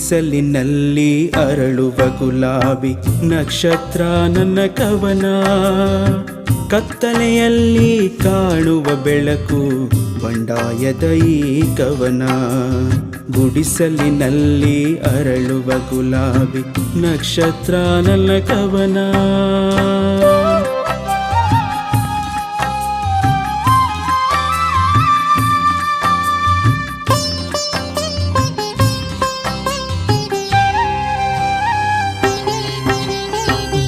ಗುಡಿಸಲಿನಲ್ಲಿ ಅರಳುವ ಗುಲಾಬಿ ನಕ್ಷತ್ರ ನನ್ನ ಕವನ. ಕತ್ತಲೆಯಲ್ಲಿ ಕಾಣುವ ಬೆಳಕು ಬಂಡಾಯದ ಈ ಕವನ. ಗುಡಿಸಲಿನಲ್ಲಿ ಅರಳುವ ಗುಲಾಬಿ ನಕ್ಷತ್ರ ನನ್ನ ಕವನ.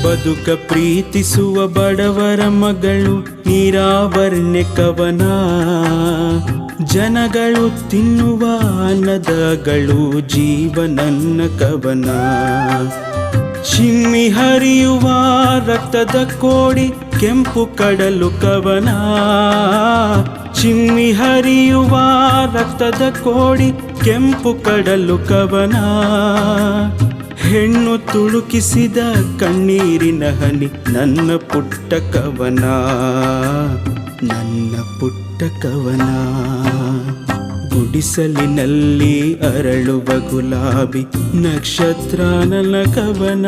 ಬದುಕ ಪ್ರೀತಿಸುವ ಬಡವರ ಮಗಳು ನೀರಾವರ್ಣ್ಯ ಕವನ. ಜನಗಳು ತಿನ್ನುವ ಅನ್ನದಗಳು ಜೀವನನ್ನ ಕವನ. ಚಿಮ್ಮಿ ಹರಿಯುವ ರಕ್ತದ ಕೋಡಿ ಕೆಂಪು ಕಡಲು ಕವನ. ಚಿಮ್ಮಿ ಹರಿಯುವ ರಕ್ತದ ಕೋಡಿ ಕೆಂಪು ಕಡಲು ಕವನ. ಹೆಣ್ಣು ತುಳುಕಿಸಿದ ಕಣ್ಣೀರಿನ ಹನಿ ನನ್ನ ಪುಟ್ಟ ಕವನ. ನನ್ನ ಪುಟ್ಟ ಕವನ. ಗುಡಿಸಲಿನಲ್ಲಿ ಅರಳುವ ಗುಲಾಬಿ ನಕ್ಷತ್ರ ನನ್ನ ಕವನ.